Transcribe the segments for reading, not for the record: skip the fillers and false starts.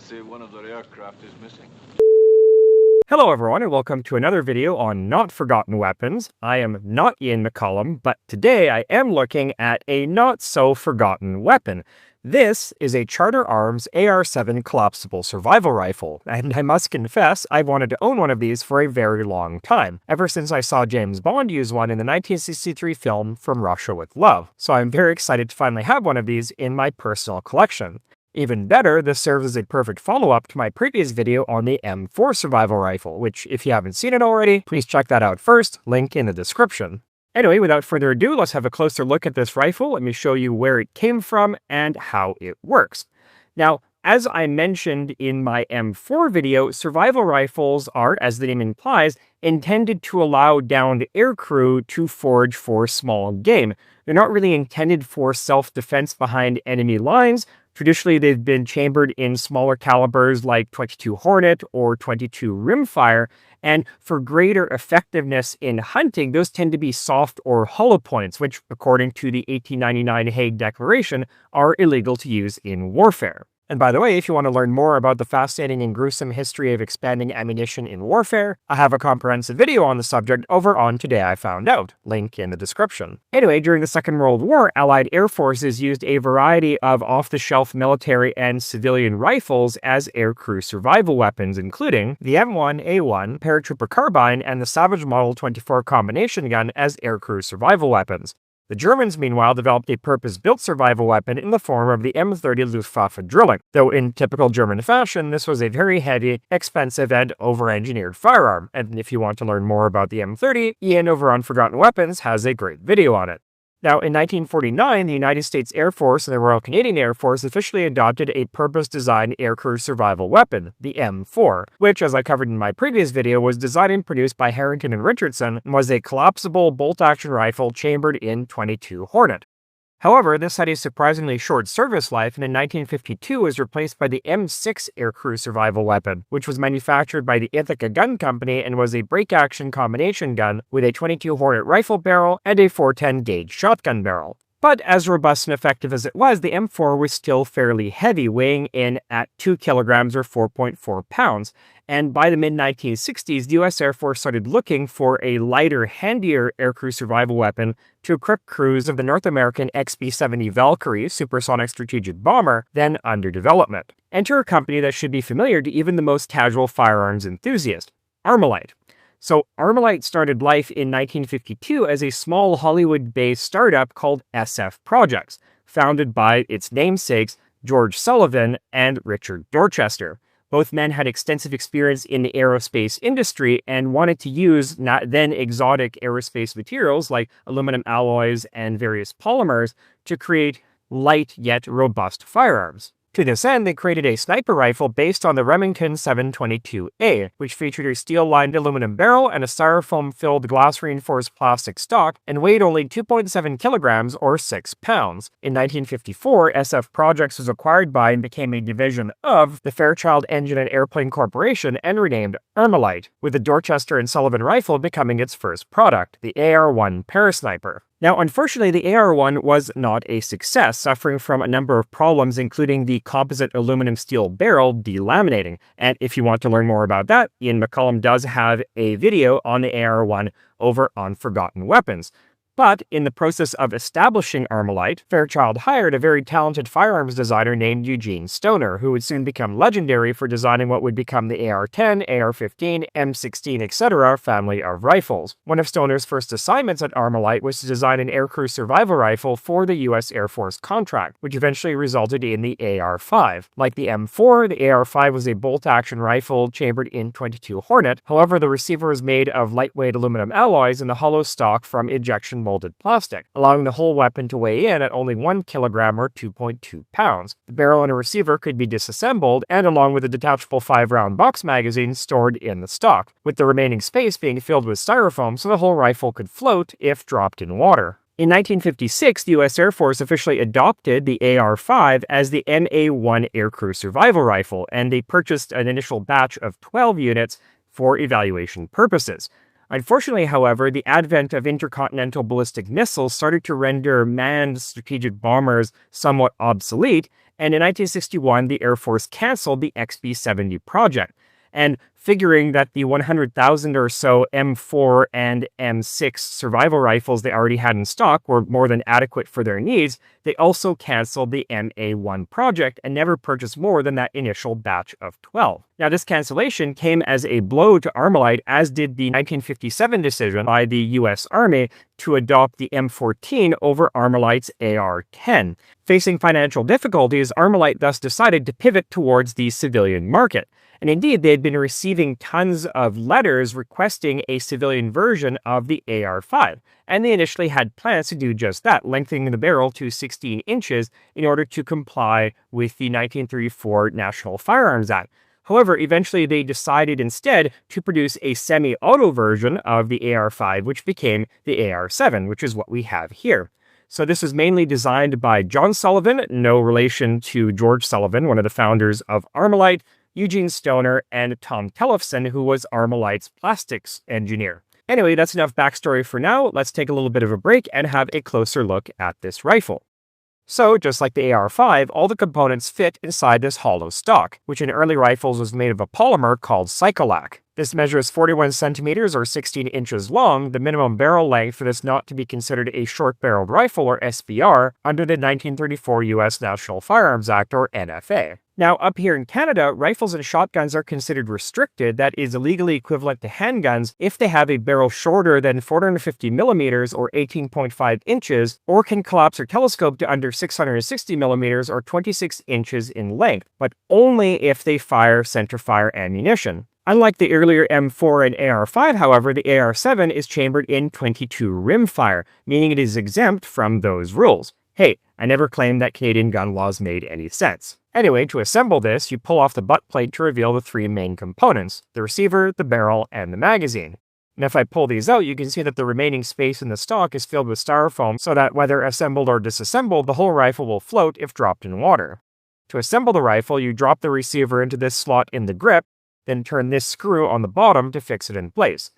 say one of their aircraft is missing. Hello everyone and welcome to another video on not forgotten weapons. I am not Ian McCollum, but today I am looking at a not so forgotten weapon. This is a Charter Arms AR-7 collapsible survival rifle, and I must confess I've wanted to own one of these for a very long time, ever since I saw James Bond use one in the 1963 film From Russia with Love, so I'm very excited to finally have one of these in my personal collection. Even better, this serves as a perfect follow-up to my previous video on the M4 survival rifle, which, if you haven't seen it already, please check that out first, link in the description. Anyway, without further ado, let's have a closer look at this rifle. Let me show you where it came from and how it works. Now, as I mentioned in my M4 video, survival rifles are, as the name implies, intended to allow downed aircrew to forage for small game. They're not really intended for self-defense behind enemy lines. Traditionally, they've been chambered in smaller calibers like .22 Hornet or .22 Rimfire, and for greater effectiveness in hunting, those tend to be soft or hollow points, which, according to the 1899 Hague Declaration, are illegal to use in warfare. And by the way, if you want to learn more about the fascinating and gruesome history of expanding ammunition in warfare, I have a comprehensive video on the subject over on Today I Found Out, link in the description. Anyway, during the Second World War, Allied air forces used a variety of off-the-shelf military and civilian rifles as aircrew survival weapons, including the M1A1 paratrooper carbine and the Savage Model 24 combination gun as aircrew survival weapons. The Germans, meanwhile, developed a purpose-built survival weapon in the form of the M30 Luftwaffe drilling, though in typical German fashion, this was a very heavy, expensive, and over-engineered firearm, and if you want to learn more about the M30, Ian over on Forgotten Weapons has a great video on it. Now, in 1949, the United States Air Force and the Royal Canadian Air Force officially adopted a purpose-designed aircrew survival weapon, the M4, which, as I covered in my previous video, was designed and produced by Harrington and Richardson and was a collapsible bolt-action rifle chambered in .22 Hornet. However, this had a surprisingly short service life and in 1952 was replaced by the M6 aircrew survival weapon, which was manufactured by the Ithaca Gun Company and was a break-action combination gun with a .22 Hornet rifle barrel and a 410 gauge shotgun barrel. But as robust and effective as it was, the M4 was still fairly heavy, weighing in at 2 kilograms or 4.4 pounds. And by the mid-1960s, the US Air Force started looking for a lighter, handier aircrew survival weapon to equip crews of the North American XB-70 Valkyrie supersonic strategic bomber, then under development. Enter a company that should be familiar to even the most casual firearms enthusiast, Armalite. So Armalite started life in 1952 as a small Hollywood-based startup called SF Projects, founded by its namesakes George Sullivan and Richard Dorchester. Both men had extensive experience in the aerospace industry and wanted to use not then exotic aerospace materials like aluminum alloys and various polymers to create light yet robust firearms. To this end, they created a sniper rifle based on the Remington 722A, which featured a steel-lined aluminum barrel and a styrofoam-filled glass-reinforced plastic stock, and weighed only 2.7 kilograms or 6 pounds. In 1954, SF Projects was acquired by and became a division of the Fairchild Engine and Airplane Corporation and renamed Armalite, with the Dorchester and Sullivan rifle becoming its first product, the AR-1 Parasniper. Now, unfortunately, the AR-1 was not a success, suffering from a number of problems, including the composite aluminum steel barrel delaminating. And if you want to learn more about that, Ian McCollum does have a video on the AR-1 over on Forgotten Weapons. But in the process of establishing Armalite, Fairchild hired a very talented firearms designer named Eugene Stoner, who would soon become legendary for designing what would become the AR-10, AR-15, M16, etc. family of rifles. One of Stoner's first assignments at Armalite was to design an aircrew survival rifle for the US Air Force contract, which eventually resulted in the AR-5. Like the M4, the AR-5 was a bolt-action rifle chambered in .22 Hornet. However, the receiver was made of lightweight aluminum alloys and the hollow stock from ejection molded plastic, allowing the whole weapon to weigh in at only 1 kilogram or 2.2 pounds. The barrel and a receiver could be disassembled, and along with a detachable 5-round box magazine stored in the stock, with the remaining space being filled with styrofoam so the whole rifle could float if dropped in water. In 1956, the US Air Force officially adopted the AR-5 as the MA-1 aircrew survival rifle, and they purchased an initial batch of 12 units for evaluation purposes. Unfortunately, however, the advent of intercontinental ballistic missiles started to render manned strategic bombers somewhat obsolete, and in 1961, the Air Force canceled the XB-70 project. And figuring that the 100,000 or so M4 and M6 survival rifles they already had in stock were more than adequate for their needs, they also canceled the MA-1 project and never purchased more than that initial batch of 12. Now, this cancellation came as a blow to Armalite, as did the 1957 decision by the US Army to adopt the M14 over Armalite's AR-10. Facing financial difficulties, Armalite thus decided to pivot towards the civilian market. And indeed, they had been receiving tons of letters requesting a civilian version of the AR-5. And they initially had plans to do just that, lengthening the barrel to 16 inches in order to comply with the 1934 National Firearms Act. However, eventually they decided instead to produce a semi-auto version of the AR-5, which became the AR-7, which is what we have here. So this was mainly designed by John Sullivan, no relation to George Sullivan, one of the founders of Armalite, Eugene Stoner, and Tom Tellefson, who was Armalite's plastics engineer. Anyway, that's enough backstory for now. Let's take a little bit of a break and have a closer look at this rifle. So, just like the AR-5, all the components fit inside this hollow stock, which in early rifles was made of a polymer called Cycolac. This measures 41 centimeters or 16 inches long, the minimum barrel length for this not to be considered a short-barreled rifle or SBR under the 1934 U.S. National Firearms Act or NFA. Now, up here in Canada, rifles and shotguns are considered restricted, that is illegally equivalent to handguns, if they have a barrel shorter than 450 millimeters or 18.5 inches, or can collapse or telescope to under 660 millimeters or 26 inches in length, but only if they fire centerfire ammunition. Unlike the earlier M4 and AR-5, however, the AR-7 is chambered in .22 rimfire, meaning it is exempt from those rules. Hey, I never claimed that Canadian gun laws made any sense. Anyway, to assemble this, you pull off the butt plate to reveal the three main components: the receiver, the barrel, and the magazine. And if I pull these out, you can see that the remaining space in the stock is filled with styrofoam so that whether assembled or disassembled, the whole rifle will float if dropped in water. To assemble the rifle, you drop the receiver into this slot in the grip, then turn this screw on the bottom to fix it in place.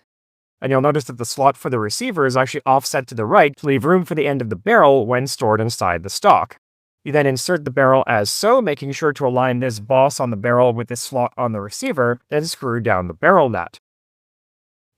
And you'll notice that the slot for the receiver is actually offset to the right to leave room for the end of the barrel when stored inside the stock. You then insert the barrel as so, making sure to align this boss on the barrel with this slot on the receiver, then screw down the barrel nut.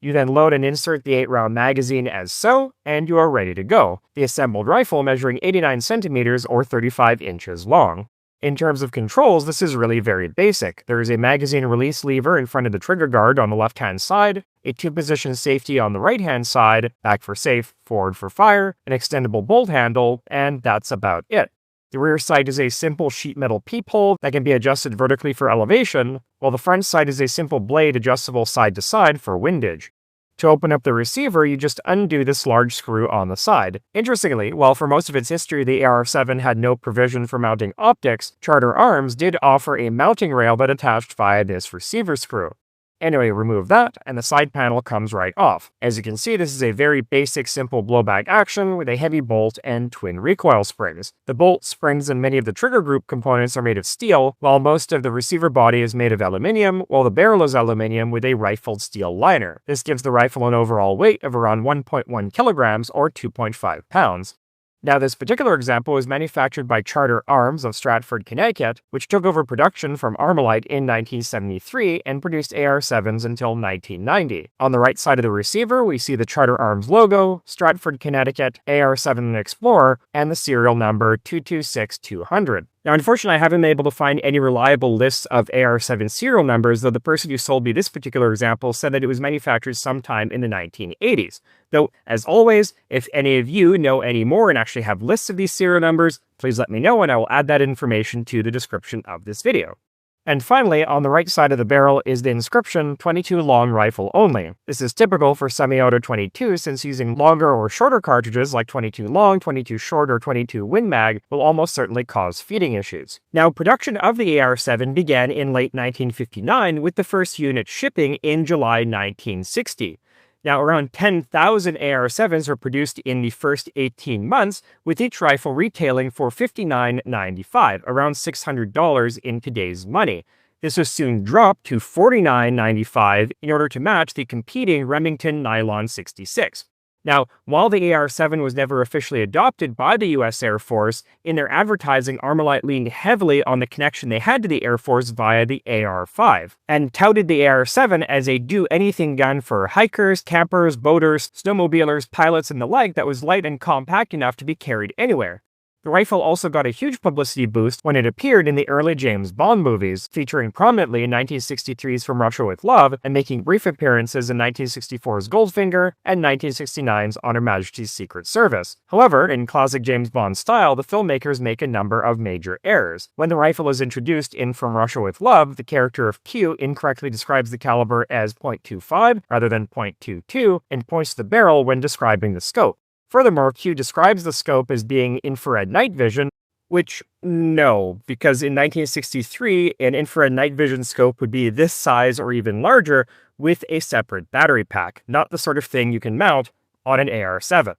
You then load and insert the 8-round magazine as so, and you are ready to go, the assembled rifle measuring 89 centimeters or 35 inches long. In terms of controls, this is really very basic. There is a magazine release lever in front of the trigger guard on the left-hand side, a 2-position safety on the right-hand side, back for safe, forward for fire, an extendable bolt handle, and that's about it. The rear sight is a simple sheet metal peephole that can be adjusted vertically for elevation, while the front sight is a simple blade adjustable side to side for windage. To open up the receiver, you just undo this large screw on the side. Interestingly, while for most of its history the AR-7 had no provision for mounting optics, Charter Arms did offer a mounting rail that attached via this receiver screw. Anyway, remove that, and the side panel comes right off. As you can see, this is a very basic, simple blowback action with a heavy bolt and twin recoil springs. The bolt, springs, and many of the trigger group components are made of steel, while most of the receiver body is made of aluminium, while the barrel is aluminium with a rifled steel liner. This gives the rifle an overall weight of around 1.1 kilograms or 2.5 pounds. Now, this particular example is manufactured by Charter Arms of Stratford, Connecticut, which took over production from Armalite in 1973 and produced AR-7s until 1990. On the right side of the receiver, we see the Charter Arms logo, Stratford, Connecticut, AR-7 Explorer, and the serial number 226200. Now, unfortunately, I haven't been able to find any reliable lists of AR-7 serial numbers, though the person who sold me this particular example said that it was manufactured sometime in the 1980s. Though, as always, if any of you know any more and actually have lists of these serial numbers, please let me know and I will add that information to the description of this video. And finally, on the right side of the barrel is the inscription 22 long rifle only. This is typical for semi-auto 22 since using longer or shorter cartridges like 22 long, 22 short, or 22 Win Mag will almost certainly cause feeding issues. Now, production of the AR-7 began in late 1959 with the first unit shipping in July 1960. Now, around 10,000 AR-7s were produced in the first 18 months, with each rifle retailing for $59.95, around $600 in today's money. This was soon dropped to $49.95 in order to match the competing Remington Nylon 66. Now, while the AR-7 was never officially adopted by the US Air Force, in their advertising, Armalite leaned heavily on the connection they had to the Air Force via the AR-5, and touted the AR-7 as a do-anything gun for hikers, campers, boaters, snowmobilers, pilots, and the like that was light and compact enough to be carried anywhere. The rifle also got a huge publicity boost when it appeared in the early James Bond movies, featuring prominently in 1963's From Russia with Love and making brief appearances in 1964's Goldfinger and 1969's On Her Majesty's Secret Service. However, in classic James Bond style, the filmmakers make a number of major errors. When the rifle is introduced in From Russia with Love, the character of Q incorrectly describes the caliber as .25 rather than .22 and points to the barrel when describing the scope. Furthermore, Q describes the scope as being infrared night vision, which, no, because in 1963, an infrared night vision scope would be this size or even larger with a separate battery pack, not the sort of thing you can mount on an AR-7.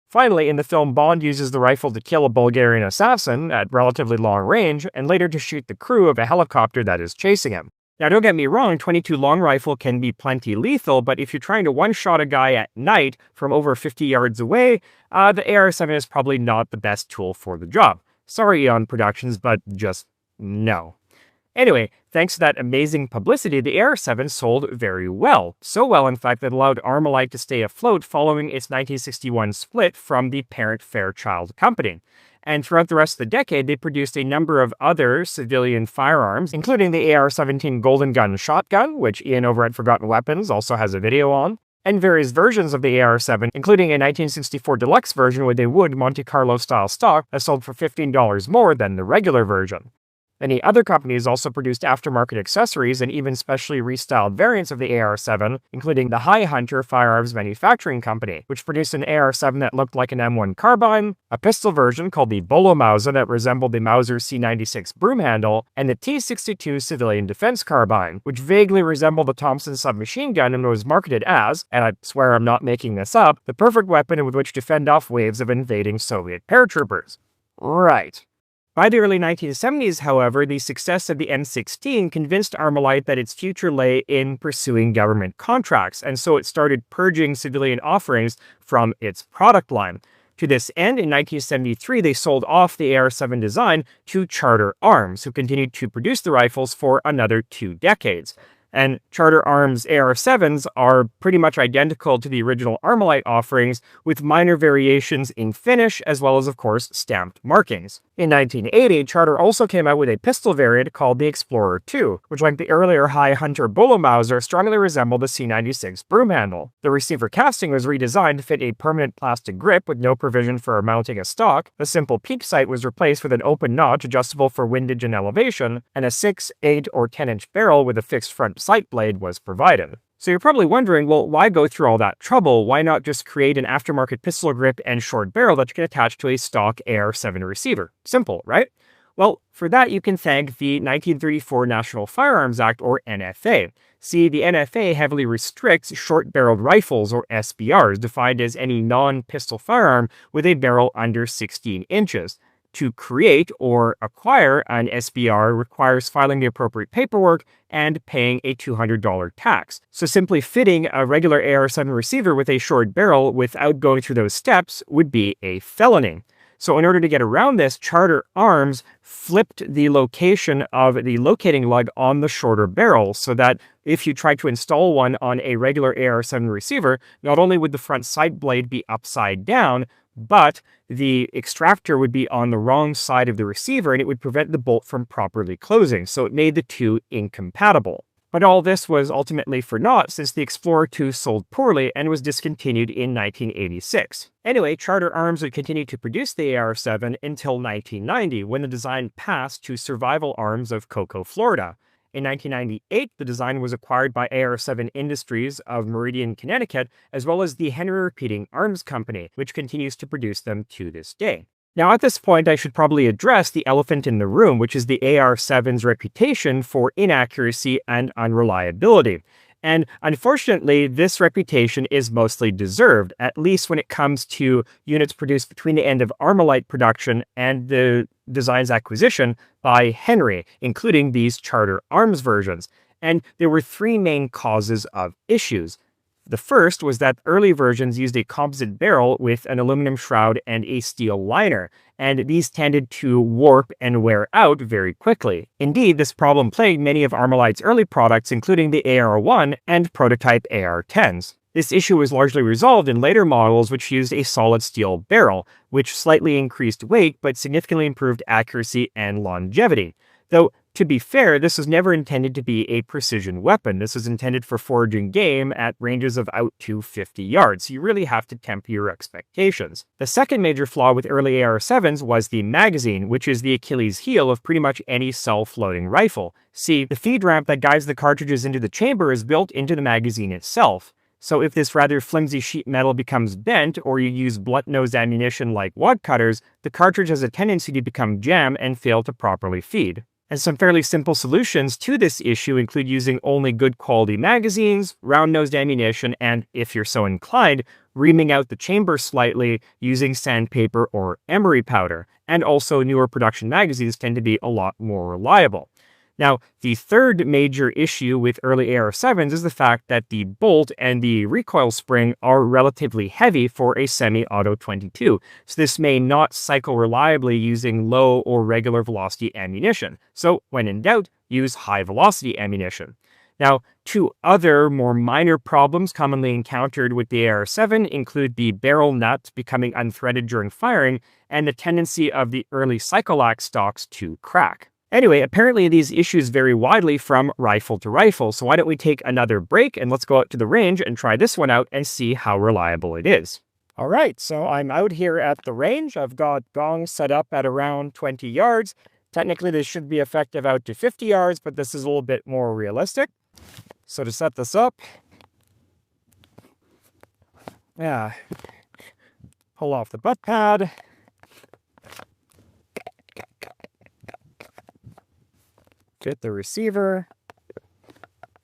Finally, in the film, Bond uses the rifle to kill a Bulgarian assassin at relatively long range, and later to shoot the crew of a helicopter that is chasing him. Now, don't get me wrong, .22 long rifle can be plenty lethal, but if you're trying to one-shot a guy at night from over 50 yards away, the AR-7 is probably not the best tool for the job. Sorry, Eon Productions, but just no. Anyway, thanks to that amazing publicity, the AR-7 sold very well. So well, in fact, that allowed Armalite to stay afloat following its 1961 split from the parent Fairchild Company. And throughout the rest of the decade, they produced a number of other civilian firearms, including the AR-17 Golden Gun shotgun, which Ian over at Forgotten Weapons also has a video on, and various versions of the AR-7, including a 1964 deluxe version with a wood Monte Carlo-style stock that sold for $15 more than the regular version. Many other companies also produced aftermarket accessories and even specially restyled variants of the AR-7, including the High Hunter Firearms Manufacturing Company, which produced an AR-7 that looked like an M1 carbine, a pistol version called the Bolo Mauser that resembled the Mauser C96 broom handle, and the T-62 Civilian Defense Carbine, which vaguely resembled the Thompson submachine gun and was marketed as, and I swear I'm not making this up, the perfect weapon with which to fend off waves of invading Soviet paratroopers. Right. By the early 1970s, however, the success of the M16 convinced Armalite that its future lay in pursuing government contracts, and so it started purging civilian offerings from its product line. To this end, in 1973, they sold off the AR-7 design to Charter Arms, who continued to produce the rifles for another 2 decades. And Charter Arms AR-7s are pretty much identical to the original Armalite offerings, with minor variations in finish, as well as, of course, stamped markings. In 1980, Charter also came out with a pistol variant called the Explorer 2, which, like the earlier High Hunter Bolo Mauser, strongly resembled the C96 broom handle. The receiver casting was redesigned to fit a permanent plastic grip with no provision for mounting a stock, the simple peak sight was replaced with an open notch adjustable for windage and elevation, and a 6, 8, or 10-inch barrel with a fixed front sight blade was provided. So you're probably wondering, well, why go through all that trouble? Why not just create an aftermarket pistol grip and short barrel that you can attach to a stock AR-7 receiver? Simple, right? Well, for that you can thank the 1934 National Firearms Act, or NFA. See, the NFA heavily restricts short-barreled rifles, or SBRs, defined as any non-pistol firearm with a barrel under 16 inches. To create or acquire an SBR requires filing the appropriate paperwork and paying a $200 tax. So simply fitting a regular AR-7 receiver with a short barrel without going through those steps would be a felony. So in order to get around this, Charter Arms flipped the location of the locating lug on the shorter barrel so that if you tried to install one on a regular AR-7 receiver, not only would the front sight blade be upside down, but the extractor would be on the wrong side of the receiver and it would prevent the bolt from properly closing, so it made the two incompatible. But all this was ultimately for naught since the Explorer 2 sold poorly and was discontinued in 1986. Anyway, Charter Arms would continue to produce the AR-7 until 1990, when the design passed to Survival Arms of Cocoa, Florida. In 1998, the design was acquired by AR-7 Industries of Meridian, Connecticut, as well as the Henry Repeating Arms Company, which continues to produce them to this day. Now, at this point, I should probably address the elephant in the room, which is the AR-7's reputation for inaccuracy and unreliability. And unfortunately, this reputation is mostly deserved, at least when it comes to units produced between the end of Armalite production and the design's acquisition by Henry, including these Charter Arms versions. And there were three main causes of issues. The first was that early versions used a composite barrel with an aluminum shroud and a steel liner, and these tended to warp and wear out very quickly. Indeed, this problem plagued many of Armalite's early products, including the AR-1 and prototype AR-10s. This issue was largely resolved in later models which used a solid steel barrel, which slightly increased weight but significantly improved accuracy and longevity. Though, to be fair, this was never intended to be a precision weapon. This was intended for foraging game at ranges of out to 50 yards, so you really have to temper your expectations. The second major flaw with early AR-7s was the magazine, which is the Achilles heel of pretty much any self-loading rifle. See, the feed ramp that guides the cartridges into the chamber is built into the magazine itself. So if this rather flimsy sheet metal becomes bent, or you use blunt-nosed ammunition like wad cutters, the cartridge has a tendency to become jam and fail to properly feed. And some fairly simple solutions to this issue include using only good quality magazines, round-nosed ammunition, and, if you're so inclined, reaming out the chamber slightly using sandpaper or emery powder. And also, newer production magazines tend to be a lot more reliable. Now, the third major issue with early AR-7s is the fact that the bolt and the recoil spring are relatively heavy for a semi-auto 22, so this may not cycle reliably using low or regular velocity ammunition. So, when in doubt, use high velocity ammunition. Now, two other more minor problems commonly encountered with the AR-7 include the barrel nut becoming unthreaded during firing and the tendency of the early Cycolac stocks to crack. Anyway, apparently these issues vary widely from rifle to rifle, so why don't we take another break and let's go out to the range and try this one out and see how reliable it is. Alright, so I'm out here at the range. I've got gongs set up at around 20 yards. Technically this should be effective out to 50 yards, but this is a little bit more realistic. So to set this up, pull off the butt pad. Fit the receiver.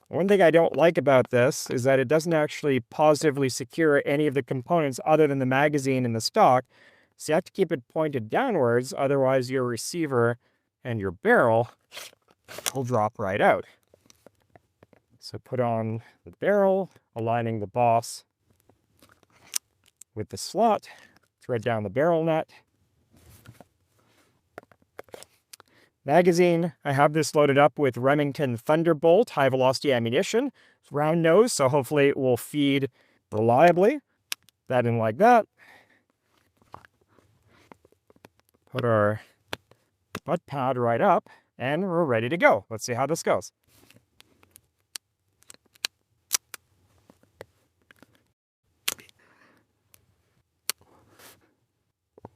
One thing I don't like about this is that it doesn't actually positively secure any of the components other than the magazine and the stock. So you have to keep it pointed downwards, otherwise your receiver and your barrel will drop right out. So put on the barrel, aligning the boss with the slot, thread down the barrel nut. Magazine, I have this loaded up with Remington Thunderbolt high-velocity ammunition. It's round nose, so hopefully it will feed reliably. That in like that. Put our butt pad right up, and we're ready to go. Let's see how this goes.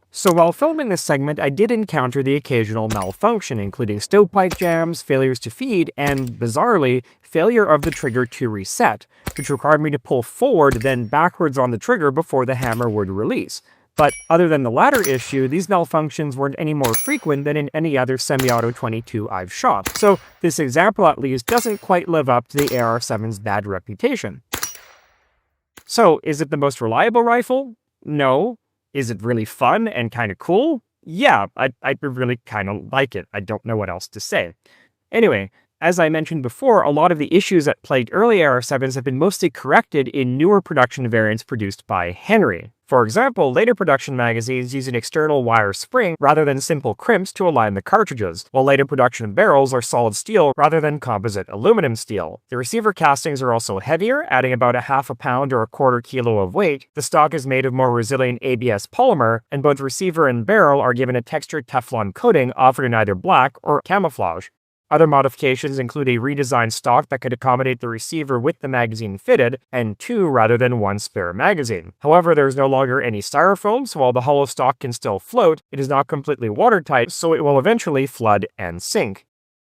So while filming this segment, I did encounter the occasional malfunction, including stovepipe jams, failures to feed, and, bizarrely, failure of the trigger to reset, which required me to pull forward, then backwards on the trigger before the hammer would release. But other than the latter issue, these malfunctions weren't any more frequent than in any other semi-auto 22 I've shot, so this example at least doesn't quite live up to the AR-7's bad reputation. So, is it the most reliable rifle? No. Is it really fun and kind of cool? Yeah, I really kind of like it. I don't know what else to say. Anyway, as I mentioned before, a lot of the issues that plagued early AR-7s have been mostly corrected in newer production variants produced by Henry. For example, later production magazines use an external wire spring rather than simple crimps to align the cartridges, while later production barrels are solid steel rather than composite aluminum steel. The receiver castings are also heavier, adding about a half a pound or a quarter kilo of weight. The stock is made of more resilient ABS polymer, and both receiver and barrel are given a textured Teflon coating offered in either black or camouflage. Other modifications include a redesigned stock that could accommodate the receiver with the magazine fitted, and two rather than one spare magazine. However, there is no longer any styrofoam, so while the hollow stock can still float, it is not completely watertight, so it will eventually flood and sink.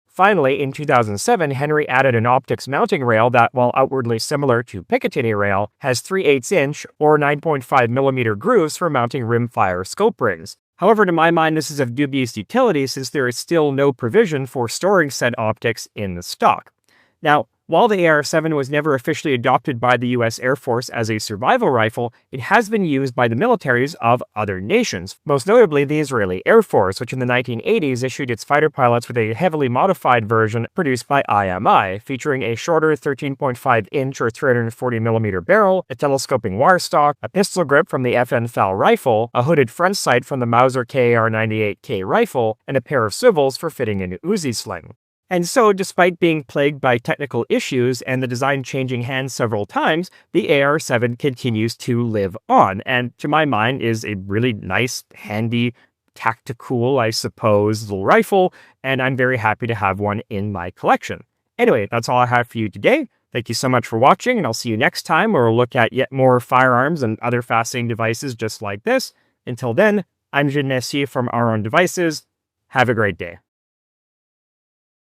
Finally, in 2007, Henry added an optics mounting rail that, while outwardly similar to Picatinny rail, has 3/8" or 9.5mm grooves for mounting rimfire scope rings. However, to my mind, this is of dubious utility since there is still no provision for storing said optics in the stock. Now, While the AR-7 was never officially adopted by the US Air Force as a survival rifle, it has been used by the militaries of other nations, most notably the Israeli Air Force, which in the 1980s issued its fighter pilots with a heavily modified version produced by IMI, featuring a shorter 13.5-inch or 340mm barrel, a telescoping wire stock, a pistol grip from the FN FAL rifle, a hooded front sight from the Mauser KAR-98K rifle, and a pair of swivels for fitting an Uzi sling. And so, despite being plagued by technical issues and the design changing hands several times, the AR-7 continues to live on, and to my mind is a really nice, handy, tactical, I suppose, little rifle, and I'm very happy to have one in my collection. Anyway, that's all I have for you today. Thank you so much for watching, and I'll see you next time where we'll look at yet more firearms and other fascinating devices just like this. Until then, I'm Jin Nessie from Our Own Devices. Have a great day.